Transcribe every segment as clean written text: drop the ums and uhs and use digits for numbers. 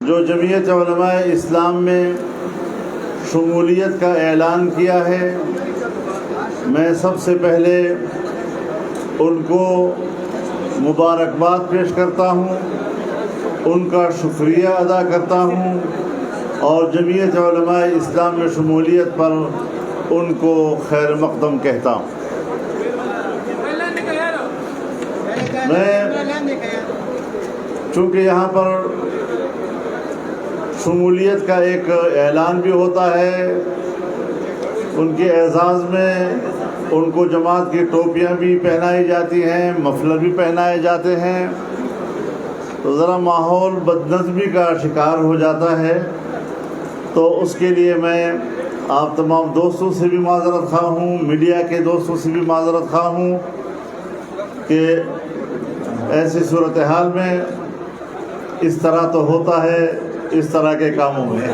جو جمعیت علماء اسلام میں شمولیت کا اعلان کیا ہے، میں سب سے پہلے ان کو مبارکباد پیش کرتا ہوں، ان کا شکریہ ادا کرتا ہوں اور جمعیت علماء اسلام میں شمولیت پر ان کو خیر مقدم کہتا ہوں۔ میں چونکہ یہاں پر شمولیت کا ایک اعلان بھی ہوتا ہے، ان کے اعزاز میں ان کو جماعت کی ٹوپیاں بھی پہنائی جاتی ہیں، مفلر بھی پہنائے جاتے ہیں، تو ذرا ماحول بدنظمی کا شکار ہو جاتا ہے۔ تو اس کے لیے میں آپ تمام دوستوں سے بھی معذرت خواہ ہوں، میڈیا کے دوستوں سے بھی معذرت خواہ ہوں کہ ایسی صورتحال میں اس طرح تو ہوتا ہے اس طرح کے کاموں میں۔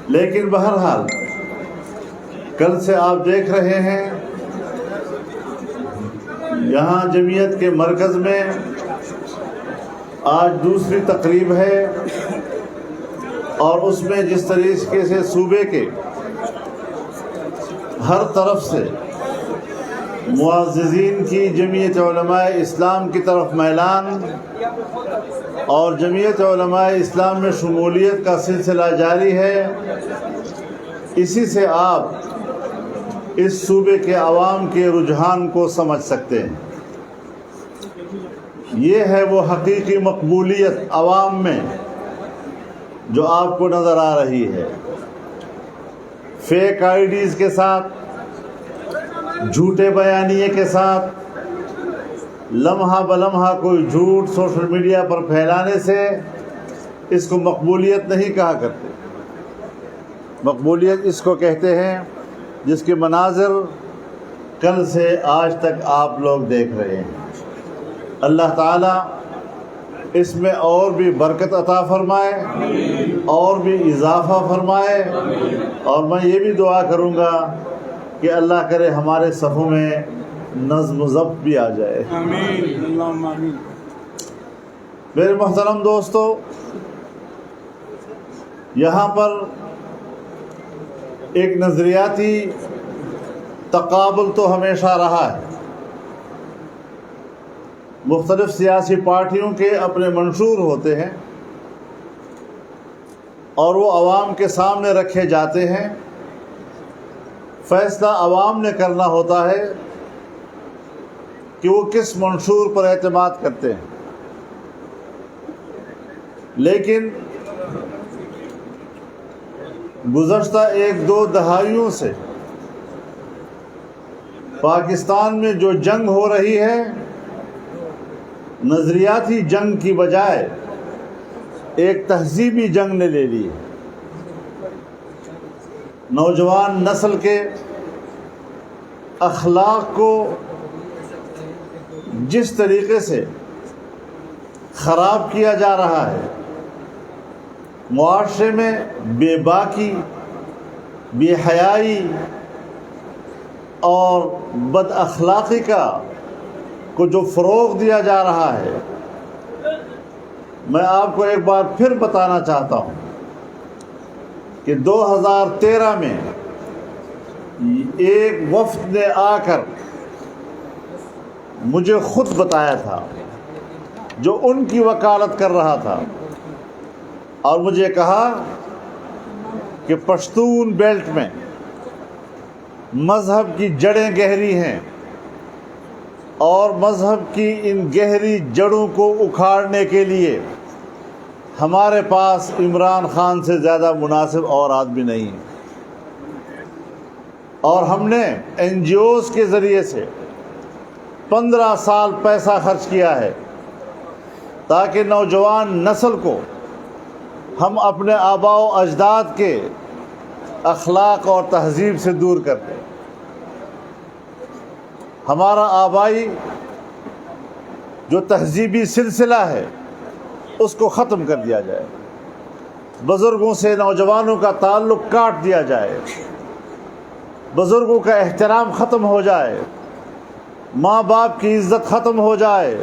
لیکن بہرحال کل سے آپ دیکھ رہے ہیں یہاں جمعیت کے مرکز میں آج دوسری تقریب ہے، اور اس میں جس طریقے سے صوبے کے ہر طرف سے معززین کی جمعیت علماء اسلام کی طرف میلان اور جمعیت علماء اسلام میں شمولیت کا سلسلہ جاری ہے، اسی سے آپ اس صوبے کے عوام کے رجحان کو سمجھ سکتے ہیں۔ یہ ہے وہ حقیقی مقبولیت عوام میں جو آپ کو نظر آ رہی ہے۔ فیک آئی ڈیز کے ساتھ، جھوٹے بیانیے کے ساتھ، لمحہ بلمحہ کوئی جھوٹ سوشل میڈیا پر پھیلانے سے اس کو مقبولیت نہیں کہا کرتے۔ مقبولیت اس کو کہتے ہیں جس کے مناظر کل سے آج تک آپ لوگ دیکھ رہے ہیں۔ اللہ تعالیٰ اس میں اور بھی برکت عطا فرمائے، اور بھی اضافہ فرمائے، اور میں یہ بھی دعا کروں گا کہ اللہ کرے ہمارے صفوں میں نظم و ضبط بھی آ جائے۔ آمین، اللہم آمین۔ میرے محترم دوستو، یہاں پر ایک نظریاتی تقابل تو ہمیشہ رہا ہے۔ مختلف سیاسی پارٹیوں کے اپنے منشور ہوتے ہیں اور وہ عوام کے سامنے رکھے جاتے ہیں۔ فیصلہ عوام نے کرنا ہوتا ہے کہ وہ کس منشور پر اعتماد کرتے ہیں۔ لیکن گزشتہ ایک دو دہائیوں سے پاکستان میں جو جنگ ہو رہی ہے، نظریاتی جنگ کی بجائے ایک تہذیبی جنگ نے لے لی ہے۔ نوجوان نسل کے اخلاق کو جس طریقے سے خراب کیا جا رہا ہے، معاشرے میں بے باکی، بے حیائی اور بد اخلاقی کو جو فروغ دیا جا رہا ہے، میں آپ کو ایک بار پھر بتانا چاہتا ہوں کہ 2013 میں ایک وفد نے آ کر مجھے خود بتایا تھا، جو ان کی وکالت کر رہا تھا، اور مجھے کہا کہ پشتون بیلٹ میں مذہب کی جڑیں گہری ہیں، اور مذہب کی ان گہری جڑوں کو اکھاڑنے کے لیے ہمارے پاس عمران خان سے زیادہ مناسب اور آدمی نہیں ہے، اور ہم نے این جی اوز کے ذریعے سے 15 سال پیسہ خرچ کیا ہے تاکہ نوجوان نسل کو ہم اپنے آباء و اجداد کے اخلاق اور تہذیب سے دور کر دیں۔ ہمارا آبائی جو تہذیبی سلسلہ ہے اس کو ختم کر دیا جائے، بزرگوں سے نوجوانوں کا تعلق کاٹ دیا جائے، بزرگوں کا احترام ختم ہو جائے، ماں باپ کی عزت ختم ہو جائے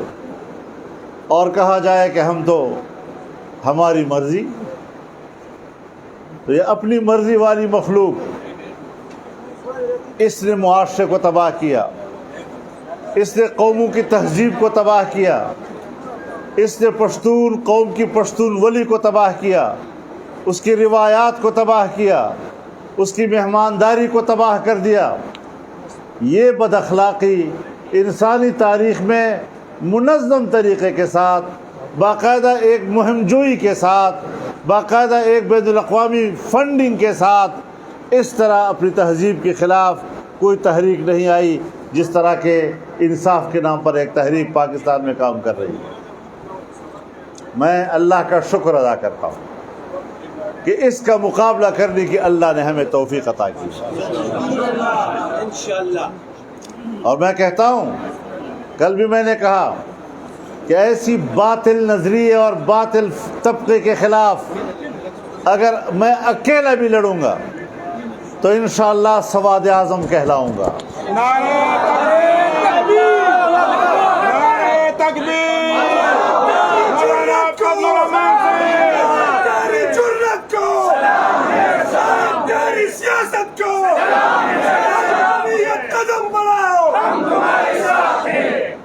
اور کہا جائے کہ ہم تو ہماری مرضی، تو یہ اپنی مرضی والی مخلوق اس نے معاشرے کو تباہ کیا، اس نے قوموں کی تہذیب کو تباہ کیا، اس نے پشتون قوم کی پشتون ولی کو تباہ کیا، اس کی روایات کو تباہ کیا، اس کی مہمانداری کو تباہ کر دیا۔ یہ بد اخلاقی انسانی تاریخ میں منظم طریقے کے ساتھ، باقاعدہ ایک مہم جوئی کے ساتھ، باقاعدہ ایک بین الاقوامی فنڈنگ کے ساتھ اس طرح اپنی تہذیب کے خلاف کوئی تحریک نہیں آئی جس طرح کے انصاف کے نام پر ایک تحریک پاکستان میں کام کر رہی ہے۔ میں اللہ کا شکر ادا کرتا ہوں کہ اس کا مقابلہ کرنے کی اللہ نے ہمیں توفیق عطا کی، اور میں کہتا ہوں، کل بھی میں نے کہا کہ ایسی باطل نظریے اور باطل طبقے کے خلاف اگر میں اکیلا بھی لڑوں گا تو انشاءاللہ سواد اعظم کہلاؤں گا۔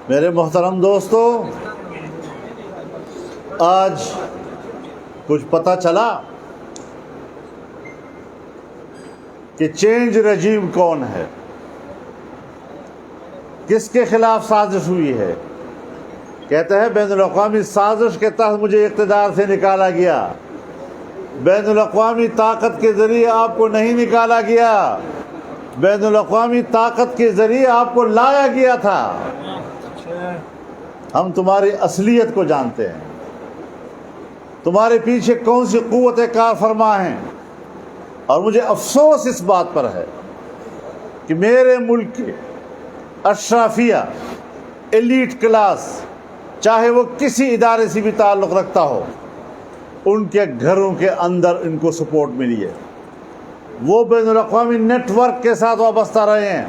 میرے محترم دوستو، آج کچھ پتہ چلا کہ چینج رجیم کون ہے، کس کے خلاف سازش ہوئی ہے۔ کہتے ہیں بین الاقوامی سازش کے تحت مجھے اقتدار سے نکالا گیا، بین الاقوامی طاقت کے ذریعے آپ کو نہیں نکالا گیا، بین الاقوامی طاقت کے ذریعے آپ کو لایا گیا تھا۔ ہم تمہاری اصلیت کو جانتے ہیں، تمہارے پیچھے کون سی قوت کار فرما ہیں، اور مجھے افسوس اس بات پر ہے کہ میرے ملک کے اشرافیہ ایلیٹ کلاس، چاہے وہ کسی ادارے سے بھی تعلق رکھتا ہو، ان کے گھروں کے اندر ان کو سپورٹ ملی ہے، وہ بین الاقوامی نیٹ ورک کے ساتھ وابستہ رہے ہیں۔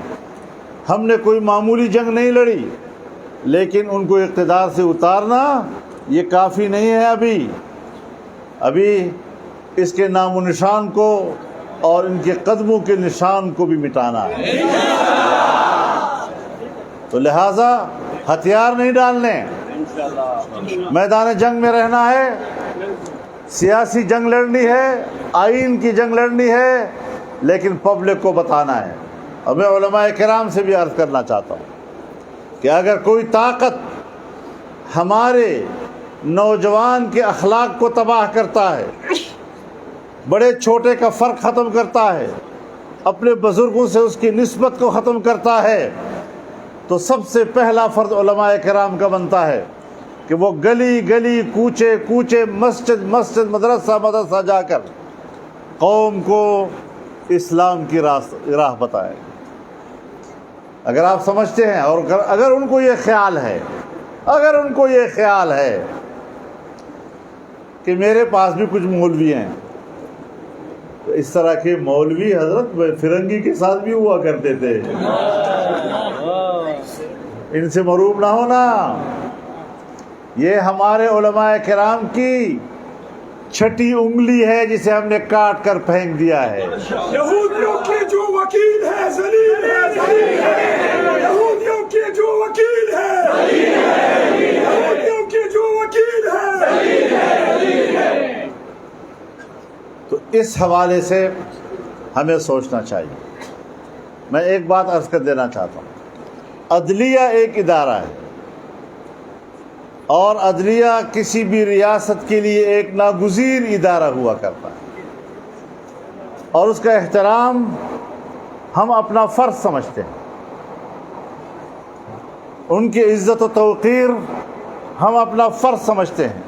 ہم نے کوئی معمولی جنگ نہیں لڑی، لیکن ان کو اقتدار سے اتارنا یہ کافی نہیں ہے۔ ابھی اس کے نام و نشان کو اور ان کے قدموں کے نشان کو بھی مٹانا ہے، تو لہٰذا ہتھیار نہیں ڈالنے، میدان جنگ میں رہنا ہے، سیاسی جنگ لڑنی ہے، آئین کی جنگ لڑنی ہے، لیکن پبلک کو بتانا ہے۔ اور میں علماء کرام سے بھی عرض کرنا چاہتا ہوں کہ اگر کوئی طاقت ہمارے نوجوان کے اخلاق کو تباہ کرتا ہے، بڑے چھوٹے کا فرق ختم کرتا ہے، اپنے بزرگوں سے اس کی نسبت کو ختم کرتا ہے، تو سب سے پہلا فرض علماء کرام کا بنتا ہے کہ وہ گلی گلی، کوچے کوچے، مسجد مسجد، مدرسہ مدرسہ جا کر قوم کو اسلام کی راہ بتائے۔ اگر آپ سمجھتے ہیں اور اگر ان کو یہ خیال ہے کہ میرے پاس بھی کچھ مولوی ہیں، تو اس طرح کے مولوی حضرت فرنگی کے ساتھ بھی ہوا کرتے تھے، ان سے مروب نہ ہونا۔ یہ ہمارے علماء کرام کی چھٹی انگلی ہے جسے ہم نے کاٹ کر پھینک دیا ہے۔ یہودیوں کے جو وکیل ہے ذلیل ہے، یہودیوں کے جو وکیل ہے، یہودیوں کے جو وکیل ہے۔ تو اس حوالے سے ہمیں سوچنا چاہیے۔ میں ایک بات عرض کر دینا چاہتا ہوں، عدلیہ ایک ادارہ ہے، اور عدلیہ کسی بھی ریاست کے لیے ایک ناگزیر ادارہ ہوا کرتا ہے، اور اس کا احترام ہم اپنا فرض سمجھتے ہیں، ان کی عزت و توقیر ہم اپنا فرض سمجھتے ہیں۔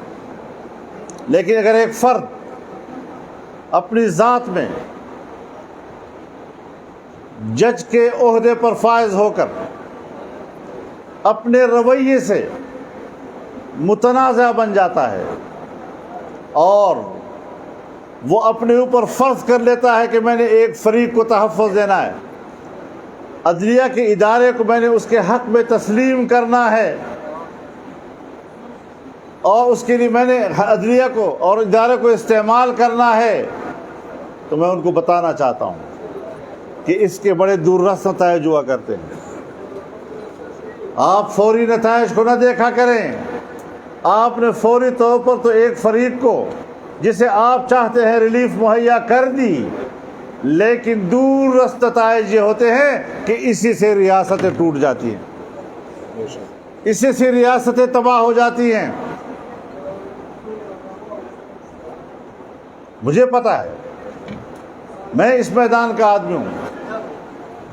لیکن اگر ایک فرد اپنی ذات میں جج کے عہدے پر فائز ہو کر اپنے رویے سے متنازع بن جاتا ہے، اور وہ اپنے اوپر فرض کر لیتا ہے کہ میں نے ایک فریق کو تحفظ دینا ہے، عدلیہ کے ادارے کو میں نے اس کے حق میں تسلیم کرنا ہے، اور اس کے لیے میں نے عدلیہ کو اور ادارے کو استعمال کرنا ہے، تو میں ان کو بتانا چاہتا ہوں کہ اس کے بڑے دور رس نتائج ہوا کرتے ہیں۔ آپ فوری نتائج کو نہ دیکھا کریں۔ آپ نے فوری طور پر تو ایک فریق کو جسے آپ چاہتے ہیں ریلیف مہیا کر دی، لیکن دور رس نتائج یہ ہوتے ہیں کہ اسی سے ریاستیں ٹوٹ جاتی ہیں، اسی سے ریاستیں تباہ ہو جاتی ہیں۔ مجھے پتا ہے، میں اس میدان کا آدمی ہوں،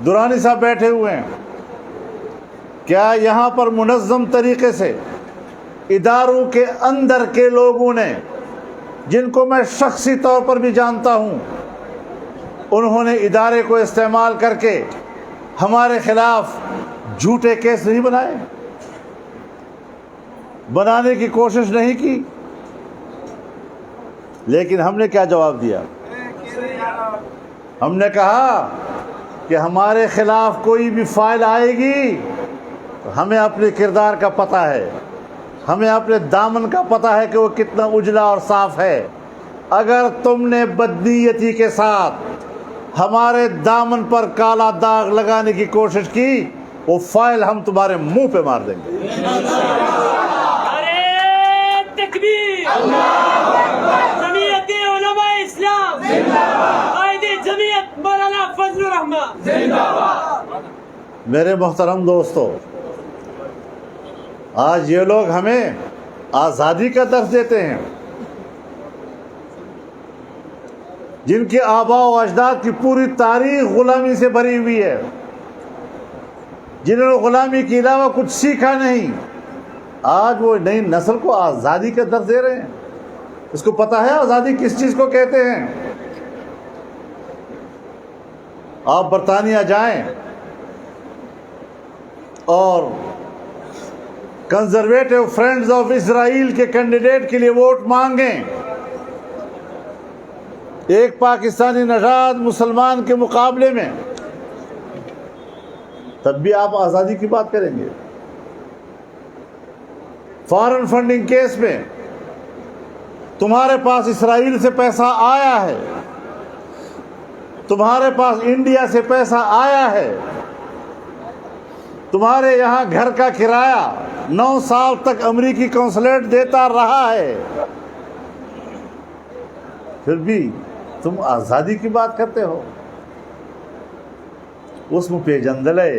درانی صاحب بیٹھے ہوئے ہیں، کیا یہاں پر منظم طریقے سے اداروں کے اندر کے لوگوں نے، جن کو میں شخصی طور پر بھی جانتا ہوں، انہوں نے ادارے کو استعمال کر کے ہمارے خلاف جھوٹے کیس نہیں بنائے، بنانے کی کوشش نہیں کی؟ لیکن ہم نے کیا جواب دیا؟ ہم نے کہا کہ ہمارے خلاف کوئی بھی فائل آئے گی تو ہمیں اپنے کردار کا پتہ ہے، ہمیں اپنے دامن کا پتہ ہے کہ وہ کتنا اجلا اور صاف ہے۔ اگر تم نے بدنیتی کے ساتھ ہمارے دامن پر کالا داغ لگانے کی کوشش کی، وہ فائل ہم تمہارے منہ پہ مار دیں گے۔ جمعیت علماء اسلام قائد جمعیت مولانا فضل الرحمان۔ میرے محترم دوستو، آج یہ لوگ ہمیں آزادی کا درس دیتے ہیں، جن کے آباء و اجداد کی پوری تاریخ غلامی سے بھری ہوئی ہے، جنہوں نے غلامی کے علاوہ کچھ سیکھا نہیں، آج وہ نئی نسل کو آزادی کا درس دے رہے ہیں۔ اس کو پتہ ہے آزادی کس چیز کو کہتے ہیں؟ آپ برطانیہ جائیں اور کنزرویٹو فرینڈز آف اسرائیل کے کینڈیڈیٹ کے لیے ووٹ مانگیں، ایک پاکستانی نژاد مسلمان کے مقابلے میں، تب بھی آپ آزادی کی بات کریں گے۔ فارن فنڈنگ کیس میں تمہارے پاس اسرائیل سے پیسہ آیا ہے، تمہارے پاس انڈیا سے پیسہ آیا ہے، تمہارے یہاں گھر کا کرایہ 9 سال تک امریکی قونصلیٹ دیتا رہا ہے، پھر بھی تم آزادی کی بات کرتے ہو۔ اس میں پیجندلے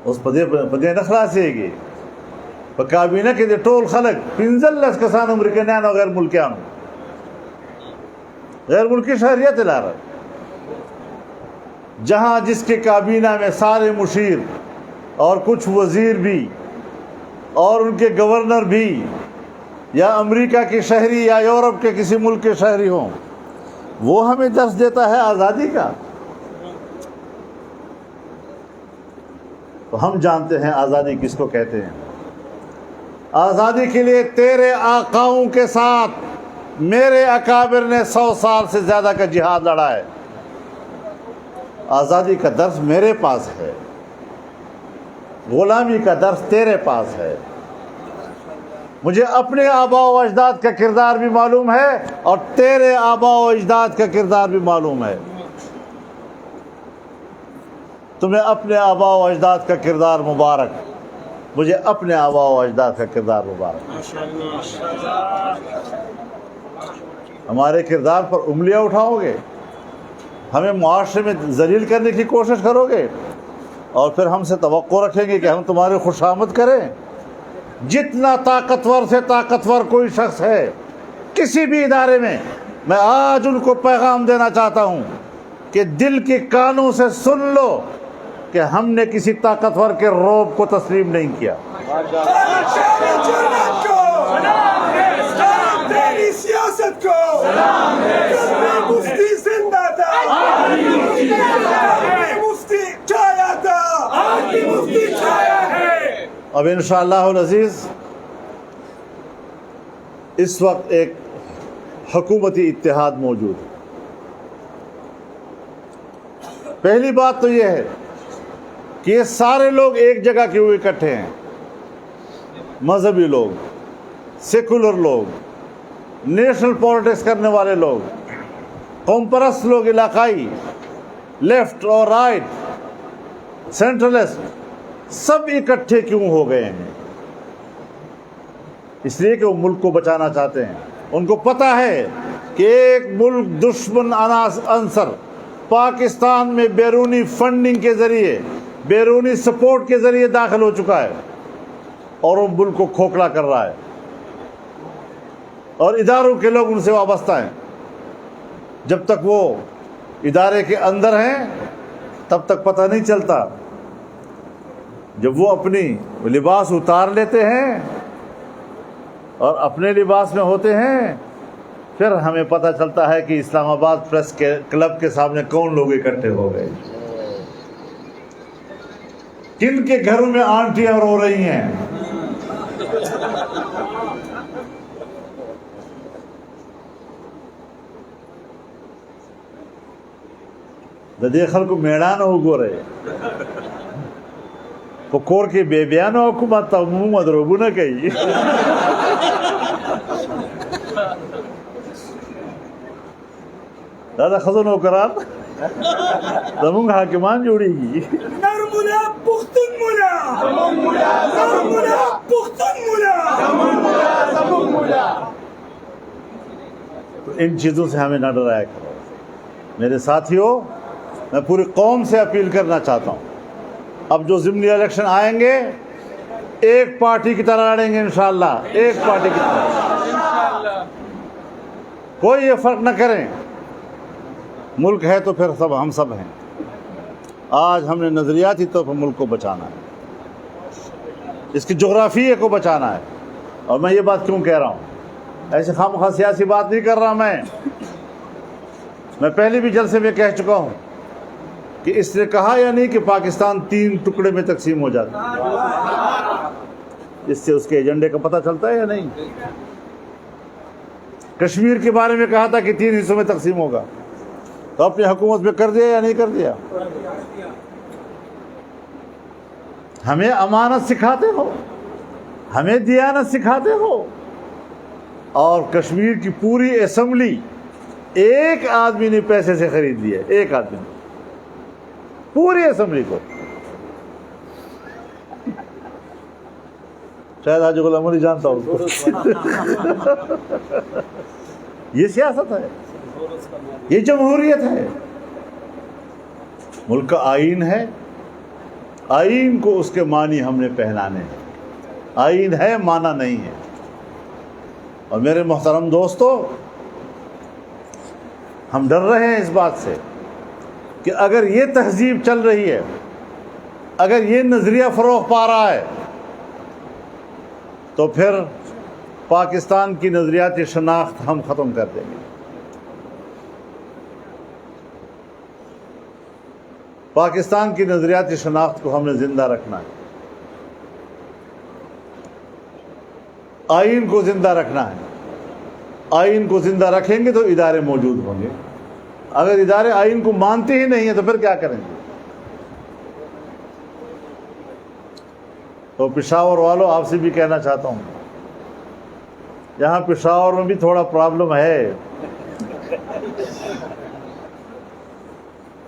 اس پدے نخلا سے گی کابینہ کے ٹول خلق 15 کسان امریکن غیر ملکیان غیر ملکی شہریت لارا، جہاں جس کے کابینہ میں سارے مشیر اور کچھ وزیر بھی اور ان کے گورنر بھی یا امریکہ کے شہری یا یورپ کے کسی ملک کے شہری ہوں، وہ ہمیں درس دیتا ہے آزادی کا۔ تو ہم جانتے ہیں آزادی کس کو کہتے ہیں۔ آزادی کے لیے تیرے آقاؤں کے ساتھ میرے اکابر نے 100 سال سے زیادہ کا جہاد لڑا ہے۔ آزادی کا درس میرے پاس ہے، غلامی کا درس تیرے پاس ہے۔ مجھے اپنے آباء و اجداد کا کردار بھی معلوم ہے اور تیرے آباء و اجداد کا کردار بھی معلوم ہے۔ تمہیں اپنے آباء و اجداد کا کردار مبارک، مجھے اپنے آباء و اجداد کا کردار مبارک۔ ہمارے کردار پر انگلیاں اٹھاؤ گے، ہمیں معاشرے میں ذلیل کرنے کی کوشش کرو گے، اور پھر ہم سے توقع رکھیں گے کہ ہم تمہاری خوشامد کریں۔ جتنا طاقتور سے طاقتور کوئی شخص ہے کسی بھی ادارے میں آج ان کو پیغام دینا چاہتا ہوں کہ دل کے کانوں سے سن لو کہ ہم نے کسی طاقتور کے رعب کو تسلیم نہیں کیا۔ سیاست کو مفتی زندہ تھا، مفتی چھایا تھا، مفتی چھایا ہے۔ اب انشاءاللہ العزیز اس وقت ایک حکومتی اتحاد موجود ہے، پہلی بات تو یہ ہے کہ یہ سارے لوگ ایک جگہ کے ہوئے اکٹھے ہیں، مذہبی لوگ، سیکولر لوگ، نیشنل پالیٹکس کرنے والے لوگ، قوم پرست لوگ، علاقائی، لیفٹ اور رائٹ، سینٹرلسٹ، سب اکٹھے کیوں ہو گئے ہیں؟ اس لیے کہ وہ ملک کو بچانا چاہتے ہیں۔ ان کو پتہ ہے کہ ایک ملک دشمن عنصر پاکستان میں بیرونی فنڈنگ کے ذریعے، بیرونی سپورٹ کے ذریعے داخل ہو چکا ہے اور وہ ملک کو کھوکھلا کر رہا ہے، اور اداروں کے لوگ ان سے وابستہ ہیں۔ جب تک وہ ادارے کے اندر ہیں تب تک پتہ نہیں چلتا، جب وہ اپنی لباس اتار لیتے ہیں اور اپنے لباس میں ہوتے ہیں، پھر ہمیں پتہ چلتا ہے کہ اسلام آباد پریس کے کلب کے سامنے کون لوگ اکٹھے ہو گئے، کن کے گھروں میں آنٹیاں رو رہی ہیں۔ دیکھل کو میڑان ہو گو رہے پکور کے بے بیان حکومت منہ مدروبو نہ کہی۔ دادا خزن ہو کرار زمونگ حاکمان جوڑی گی۔ نرملا پختون ملا، نرملا پختون ملا۔ تو ان چیزوں سے ہمیں نہ ڈرایا کرو۔ میرے ساتھیوں، میں پوری قوم سے اپیل کرنا چاہتا ہوں، اب جو ضمنی الیکشن آئیں گے ایک پارٹی کی طرح لڑیں گے انشاءاللہ، ایک پارٹی کی طرح، کوئی یہ فرق نہ کریں۔ ملک ہے تو پھر ہم سب ہیں۔ آج ہم نے نظریاتی طور پر ملک کو بچانا ہے، اس کی جغرافیے کو بچانا ہے۔ اور میں یہ بات کیوں کہہ رہا ہوں؟ ایسے خامخواہ سیاسی بات نہیں کر رہا میں پہلے بھی جلسے میں کہہ چکا ہوں کہ اس نے کہا یا نہیں کہ پاکستان 3 ٹکڑے میں تقسیم ہو جاتا ہے؟ اس سے اس کے ایجنڈے کا پتہ چلتا ہے یا نہیں؟ کشمیر کے بارے میں کہا تھا کہ 3 حصوں میں تقسیم ہوگا، تو اپنی حکومت میں کر دیا یا نہیں کر دیا؟ ہمیں امانت سکھاتے ہو، ہمیں دیانت سکھاتے ہو، اور کشمیر کی پوری اسمبلی ایک آدمی نے پیسے سے خرید لی ہے، ایک آدمی نے پوری اسمبلی کو۔ شاید حاجی غلام علی جانتا ہوں اس کو۔ یہ سیاست ہے، یہ جمہوریت ہے۔ ملک کا آئین ہے، آئین کو اس کے معنی ہم نے پہنانے ہیں۔ آئین ہے، معنی نہیں ہے۔ اور میرے محترم دوستو، ہم ڈر رہے ہیں اس بات سے کہ اگر یہ تہذیب چل رہی ہے، اگر یہ نظریہ فروغ پا رہا ہے، تو پھر پاکستان کی نظریاتی شناخت ہم ختم کر دیں گے۔ پاکستان کی نظریاتی شناخت کو ہم نے زندہ رکھنا ہے، آئین کو زندہ رکھنا ہے۔ آئین کو زندہ رکھیں گے تو ادارے موجود ہوں گے، اگر ادارے آئین کو مانتے ہی نہیں ہیں تو پھر کیا کریں گے؟ تو پشاور والوں، آپ سے بھی کہنا چاہتا ہوں، یہاں پشاور میں بھی تھوڑا پرابلم ہے،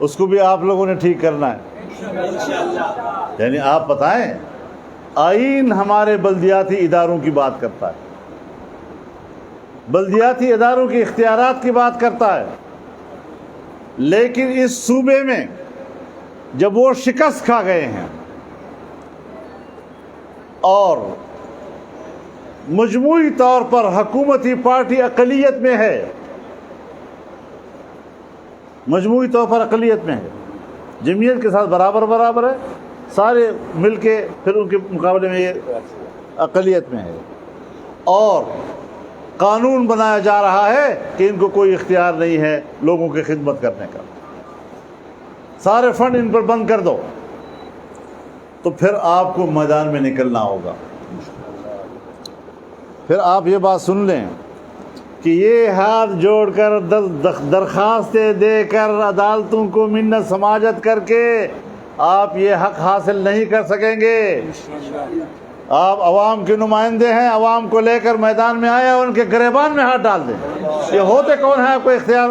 اس کو بھی آپ لوگوں نے ٹھیک کرنا ہے۔ یعنی آپ بتائیں، آئین ہمارے بلدیاتی اداروں کی بات کرتا ہے، بلدیاتی اداروں کے اختیارات کی بات کرتا ہے، لیکن اس صوبے میں جب وہ شکست کھا گئے ہیں اور مجموعی طور پر حکومتی پارٹی اقلیت میں ہے، مجموعی طور پر اقلیت میں ہے، جمعیت کے ساتھ برابر ہے، سارے مل کے پھر ان کے مقابلے میں یہ اقلیت میں ہے، اور قانون بنایا جا رہا ہے کہ ان کو کوئی اختیار نہیں ہے لوگوں کی خدمت کرنے کا، سارے فنڈ ان پر بند کر دو، تو پھر آپ کو میدان میں نکلنا ہوگا۔ پھر آپ یہ بات سن لیں کہ یہ ہاتھ جوڑ کر درخواستیں دے کر عدالتوں کو منت سماجت کر کے آپ یہ حق حاصل نہیں کر سکیں گے۔ آپ عوام کے نمائندے ہیں، عوام کو لے کر میدان میں آئے اور ان کے گریبان میں ہاتھ ڈال دیں۔ یہ ہوتے کون ہیں آپ کو اختیار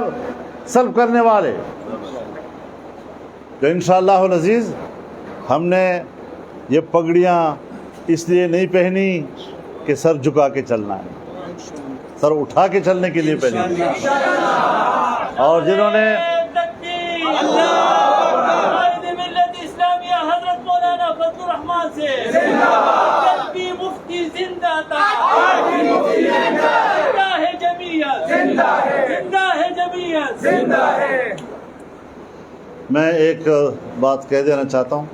سلب کرنے والے؟ تو انشاءاللہ العزیز ہم نے یہ پگڑیاں اس لیے نہیں پہنی کہ سر جھکا کے چلنا ہے، سر اٹھا کے چلنے کے لیے پہنی۔ اور جنہوں نے ملت اسلامیہ حضرت مولانا فضل الرحمان سے قلبی مفتی زندہ تھا، زندہ ہے جمعیت، زندہ ہے جمعیت، زندہ ہے۔ میں ایک بات کہہ دینا چاہتا ہوں،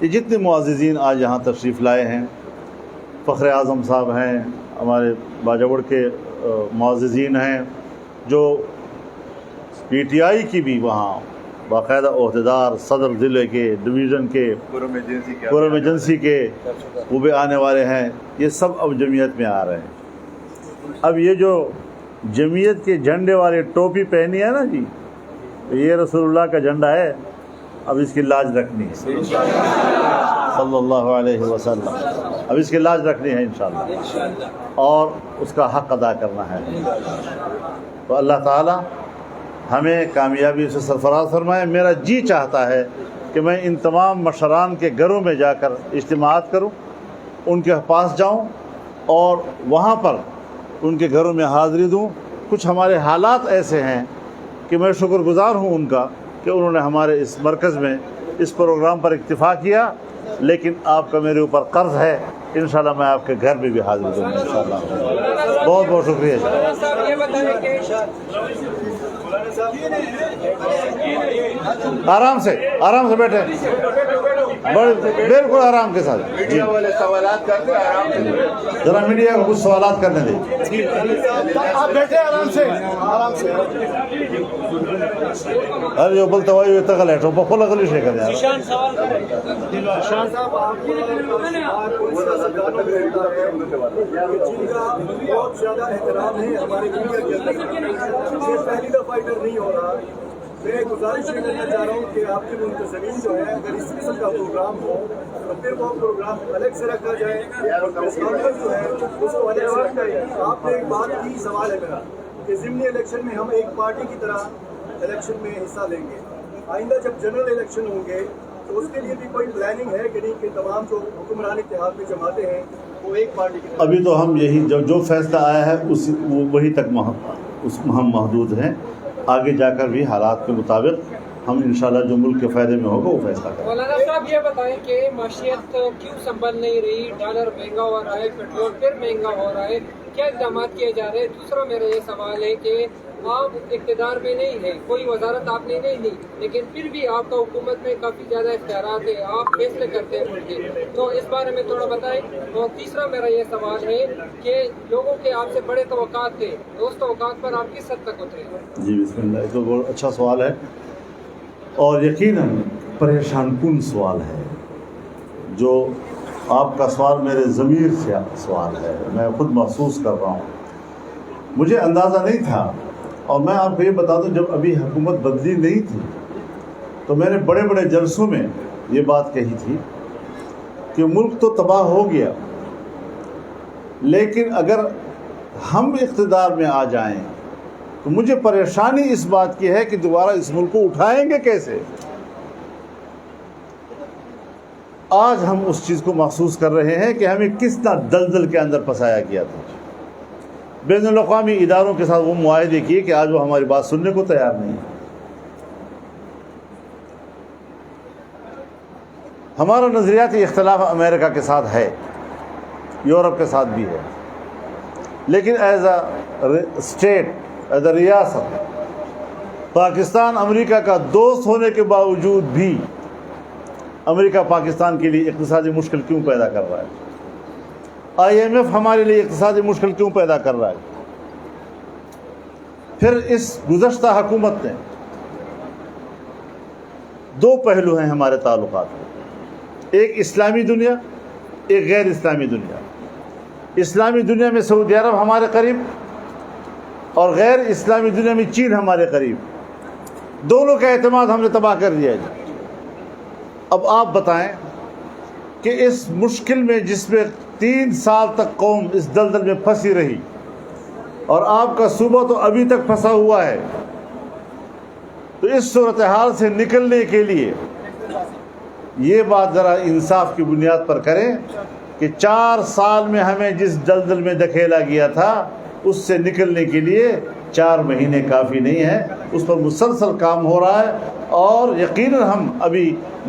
یہ جتنے معززین آج یہاں تشریف لائے ہیں، فخر اعظم صاحب ہیں، ہمارے باجوڑ کے معززین ہیں، جو پی ٹی آئی کی بھی وہاں باقاعدہ عہدیدار، صدر ضلع کے، ڈویژن کے، قرم ایجنسی کے وہ بھی آنے والے ہیں، یہ سب اب جمعیت میں آ رہے ہیں۔ اب یہ جو جمعیت کے جھنڈے والی ٹوپی پہنی ہے نا جی، یہ رسول اللہ کا جھنڈا ہے، اب اس کی لاج رکھنی ہے صلی اللہ علیہ وسلم، اب اس کی لاج رکھنی ہے انشاءاللہ، اور اس کا حق ادا کرنا ہے۔ تو اللہ تعالی ہمیں کامیابی سے سرفراز فرمائے۔ میرا جی چاہتا ہے کہ میں ان تمام مشران کے گھروں میں جا کر اجتماعات کروں، ان کے پاس جاؤں اور وہاں پر ان کے گھروں میں حاضری دوں۔ کچھ ہمارے حالات ایسے ہیں کہ میں شکر گزار ہوں ان کا کہ انہوں نے ہمارے اس مرکز میں اس پروگرام پر اکتفا کیا، لیکن آپ کا میرے اوپر قرض ہے، انشاءاللہ میں آپ کے گھر میں بھی حاضر دوں گا انشاءاللہ۔ بہت بہت شکریہ جی۔ آرام سے بیٹھے، بالکل آرام کے ساتھ جی۔ ذرا میڈیا کو کچھ سوالات کرنے دیں۔ آپ بیٹھے آرام سے، آرام سے۔ ارے جو بولتا ہوا یہ تک لیٹو بخول اگلی شے کر یار۔ بہت زیادہ احترام ہے ہمارے میڈیا کے اندر، یہ پہلی دفعہ ادھر نہیں ہو رہا۔ میں گزارش یہ کرنا چاہ رہا ہوں کہ آپ کے منتظمین جو ہے اگر اس قسم کا پروگرام ہو تو پھر وہ پروگرام الگ سے رکھا جائے، کانفرنس جو ہے اس کو الگ سے رکھا جائے۔ آپ نے ایک بات کی، سوال ہے میرا کہ ضمنی الیکشن میں ہم ایک پارٹی کی طرح الیکشن میں حصہ لیں گے، آئندہ جب جنرل الیکشن ہوں گے تو اس کے لیے بھی کوئی پلاننگ ہے کہ نہیں کہ تمام جو حکمران اتحاد میں جماعتیں ہیں وہ ایک پارٹی کی طرح؟ ابھی تو ہم یہی جو فیصلہ آیا ہے وہی تک ہم محدود ہیں، آگے جا کر بھی حالات کے مطابق ہم انشاءاللہ جو ملک کے فائدے میں ہوگا وہ فیصلہ کریں گے۔ مولانا صاحب یہ بتائیں کہ معیشت کیوں سنبھل نہیں رہی؟ ڈالر مہنگا ہو رہا ہے، پیٹرول پھر مہنگا ہو رہا ہے، کیا اقدامات کیے جا رہے ہیں؟ دوسرا میرا یہ سوال ہے کہ آپ اقتدار میں نہیں ہیں، کوئی وزارت آپ نے نہیں لی، لیکن پھر بھی آپ کا حکومت میں کافی زیادہ اختیارات ہیں، آپ فیصلے کرتے ہیں ملک کے، تو اس بارے میں تھوڑا بتائیں۔ اور تیسرا میرا یہ سوال ہے کہ لوگوں کے آپ سے بڑے توقعات تھے، اس توقعات پر آپ کس حد تک اترے؟ جی بسم اللہ، یہ تو بہت اچھا سوال ہے اور یقیناً پریشان کن سوال ہے۔ جو آپ کا سوال میرے ضمیر سے سوال ہے، میں خود محسوس کر رہا ہوں، مجھے اندازہ نہیں تھا۔ اور میں آپ کو یہ بتا دوں، جب ابھی حکومت بدلی نہیں تھی تو میں نے بڑے بڑے جلسوں میں یہ بات کہی تھی کہ ملک تو تباہ ہو گیا، لیکن اگر ہم اقتدار میں آ جائیں تو مجھے پریشانی اس بات کی ہے کہ دوبارہ اس ملک کو اٹھائیں گے کیسے۔ آج ہم اس چیز کو محسوس کر رہے ہیں کہ ہمیں کس طرح دلدل کے اندر پھنسایا گیا تھا۔ بین الاقوامی اداروں کے ساتھ وہ معاہدے کیے کہ آج وہ ہماری بات سننے کو تیار نہیں ہے۔ ہمارا نظریاتی اختلاف امریکہ کے ساتھ ہے، یورپ کے ساتھ بھی ہے، لیکن as a state, as a ریاست، پاکستان امریکہ کا دوست ہونے کے باوجود بھی امریکہ پاکستان کے لیے اقتصادی مشکل کیوں پیدا کر رہا ہے؟ IMF ہمارے لیے اقتصادی مشکل کیوں پیدا کر رہا ہے؟ پھر اس گزشتہ حکومت نے دو پہلو ہیں ہمارے تعلقات میں، ایک اسلامی دنیا، ایک غیر اسلامی دنیا۔ اسلامی دنیا میں سعودی عرب ہمارے قریب، اور غیر اسلامی دنیا میں چین ہمارے قریب، دونوں کا اعتماد ہم نے تباہ کر دیا ہے۔ اب آپ بتائیں کہ اس مشکل میں جس میں 3 سال تک قوم اس دلدل میں پھنسی رہی، اور آپ کا صوبہ تو ابھی تک پھنسا ہوا ہے، تو اس صورتحال سے نکلنے کے لیے یہ بات ذرا انصاف کی بنیاد پر کریں کہ 4 سال میں ہمیں جس دلدل میں دھکیلا گیا تھا اس سے نکلنے کے لیے 4 مہینے کافی نہیں ہے، اس پر مسلسل کام ہو رہا ہے، اور یقیناً ہم ابھی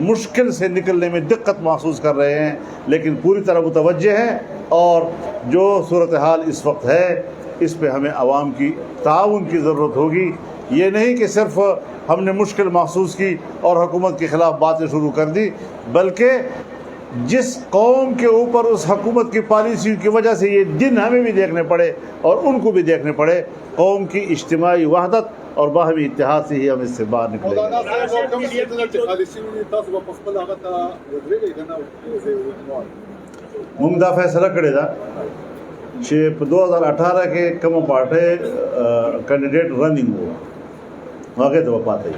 مشکل سے نکلنے میں دقت محسوس کر رہے ہیں، لیکن پوری طرح متوجہ ہیں، اور جو صورتحال اس وقت ہے اس پہ ہمیں عوام کی تعاون کی ضرورت ہوگی۔ یہ نہیں کہ صرف ہم نے مشکل محسوس کی اور حکومت کے خلاف باتیں شروع کر دی، بلکہ جس قوم کے اوپر اس حکومت کی پالیسی کی وجہ سے یہ دن ہمیں بھی دیکھنے پڑے اور ان کو بھی دیکھنے پڑے، قوم کی اجتماعی وحدت اور باہمی اتحاد سے ہی ہم اس سے باہر نکلیں گے۔ موږ دا فیصله کړې ده چې په 2018 کې کومه پارټۍ کینډیډیټ رننګ وو هغه ته پاتې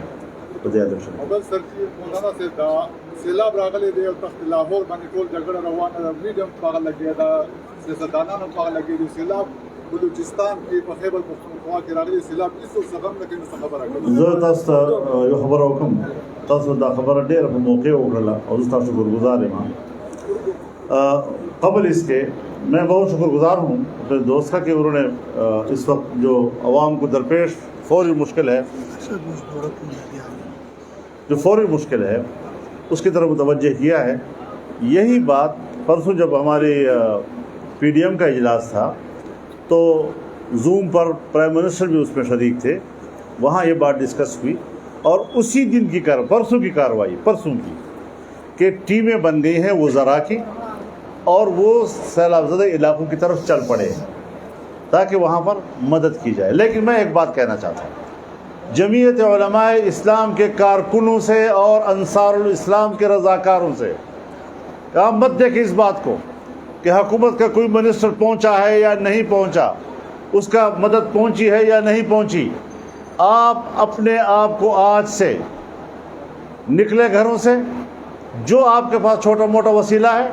په دې اړه شو بل سر چې مولانا سے دا سیلاب راغلي دی او تخت لاهور باندې ټول جګړه روانه ده، میډیم پاغه لګیا ده، سیاستدانانو پاغه لګیا دي، سیلاب بلوچستان کې په خیبر پختونخوا کې راغلي سیلاب هیڅ څه غم نه کوي، څه خبره کوي؟ زه تاسو ته یو خبره وکم، تاسو دا خبره ډېره په موقع وکړله او زه تاسو شکرګزار یم۔ قبل اس کے میں بہت شکر گزار ہوں اپنے دوست کا کہ انہوں نے اس وقت جو عوام کو درپیش فوری مشکل ہے، جو فوری مشکل ہے اس کی طرف متوجہ کیا ہے۔ یہی بات پرسوں جب ہماری پی ڈی ایم کا اجلاس تھا تو زوم پر پرائم منسٹر بھی اس میں شریک تھے، وہاں یہ بات ڈسکس ہوئی، اور اسی دن کی پرسوں کی کارروائی پرسوں کی کہ ٹیمیں بن گئی ہیں وزراء کی، اور وہ سیلاب زدہ علاقوں کی طرف چل پڑے تاکہ وہاں پر مدد کی جائے۔ لیکن میں ایک بات کہنا چاہتا ہوں، جمعیت علماء اسلام کے کارکنوں سے اور انصار الاسلام کے رضاکاروں سے آپ مت دیکھیں اس بات کو کہ حکومت کا کوئی منسٹر پہنچا ہے یا نہیں پہنچا، اس کا مدد پہنچی ہے یا نہیں پہنچی۔ آپ اپنے آپ کو آج سے نکلے گھروں سے، جو آپ کے پاس چھوٹا موٹا وسیلہ ہے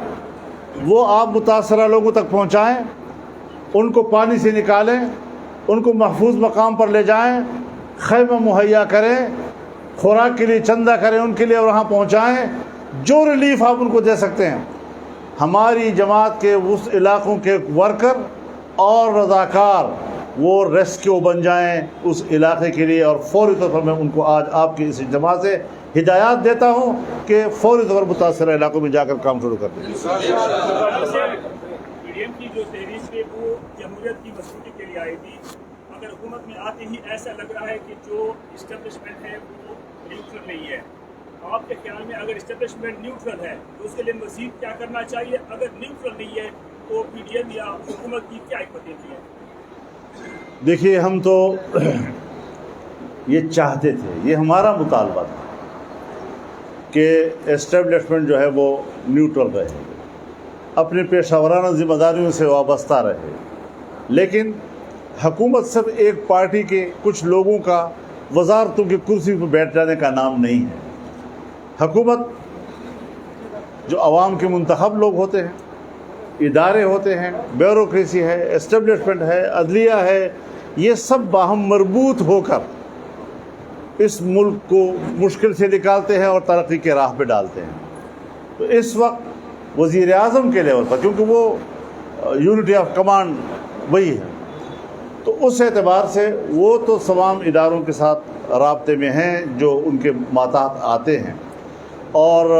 وہ آپ متاثرہ لوگوں تک پہنچائیں، ان کو پانی سے نکالیں، ان کو محفوظ مقام پر لے جائیں، خیمہ مہیا کریں، خوراک کے لیے چندہ کریں ان کے لیے اور وہاں پہنچائیں، جو ریلیف آپ ان کو دے سکتے ہیں۔ ہماری جماعت کے اس علاقوں کے ورکر اور رضاکار وہ ریسکیو بن جائیں اس علاقے کے لیے، اور فوری طور پر میں ان کو آج آپ کی اس اجتماع سے ہدایات دیتا ہوں کہ فوری طور پر متاثرہ علاقوں میں جا کر کام شروع کر دیں۔ پی ڈی ایم کی جو تحریک ہے وہ جمہوریت کی مضبوطی کے لیے آئی تھی، مگر حکومت میں آتے ہی ایسا لگ رہا ہے کہ جو اسٹیبلشمنٹ ہے وہ نیوٹرل نہیں ہے۔ آپ کے خیال میں اگر اسٹیبلشمنٹ نیوٹرل ہے تو اس کے لیے مزید کیا کرنا چاہیے؟ اگر نیوٹرل نہیں ہے تو پی ڈی ایم یا حکومت کی کیا حکمت عملی ہے؟ دیکھیے، ہم تو یہ چاہتے تھے، یہ ہمارا مطالبہ تھا کہ اسٹیبلشمنٹ جو ہے وہ نیوٹرل رہے، اپنے پیشہ ورانہ ذمہ داریوں سے وابستہ رہے، لیکن حکومت صرف ایک پارٹی کے کچھ لوگوں کا وزارتوں کی کرسی پر بیٹھ جانے کا نام نہیں ہے۔ حکومت جو عوام کے منتخب لوگ ہوتے ہیں، ادارے ہوتے ہیں، بیوروکریسی ہے، اسٹیبلشمنٹ ہے، عدلیہ ہے، یہ سب باہم مربوط ہو کر اس ملک کو مشکل سے نکالتے ہیں اور ترقی کے راہ پہ ڈالتے ہیں۔ تو اس وقت وزیر اعظم کے لیول پر، کیونکہ وہ یونٹی آف کمانڈ وہی ہے، تو اس اعتبار سے وہ تو تمام اداروں کے ساتھ رابطے میں ہیں جو ان کے ماتحت آتے ہیں، اور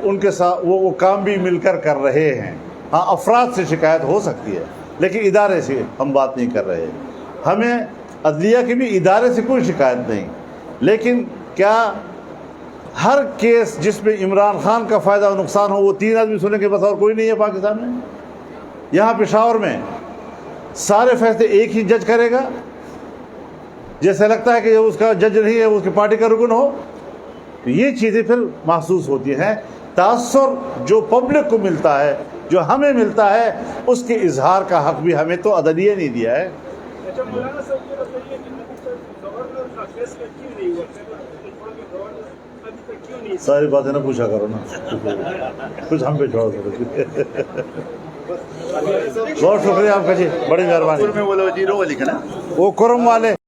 ان کے ساتھ وہ کام بھی مل کر رہے ہیں۔ ہاں، افراد سے شکایت ہو سکتی ہے لیکن ادارے سے ہم بات نہیں کر رہے۔ ہمیں عدلیہ کے بھی ادارے سے کوئی شکایت نہیں، لیکن کیا ہر کیس جس میں عمران خان کا فائدہ و نقصان ہو وہ 3 آدمی سنیں گے بس، اور کوئی نہیں ہے پاکستان میں؟ یہاں پشاور میں سارے فیصلے ایک ہی جج کرے گا؟ جیسے لگتا ہے کہ اس کا جج نہیں ہے، اس کی پارٹی کا رکن ہو، تو یہ چیزیں پھر محسوس ہوتی ہیں۔ تاثر جو پبلک کو ملتا ہے، جو ہمیں ملتا ہے، اس کے اظہار کا حق بھی ہمیں تو عدلیہ نہیں دیا ہے۔ اچھا مولانا صاحب یہ بتائیے کہ ابھی تک گورنر کا فیصلہ کیوں نہیں ہوا؟ گورنر ابھی تک کیوں نہیں؟ ساری باتیں نہ پوچھا کرو نا، کچھ ہم پہ چھوڑ دو۔ بہت شکریہ آپ کا جی، بڑی مہربانی۔ میں وہ لوگ جیرو لکھا نا وہ کرم والے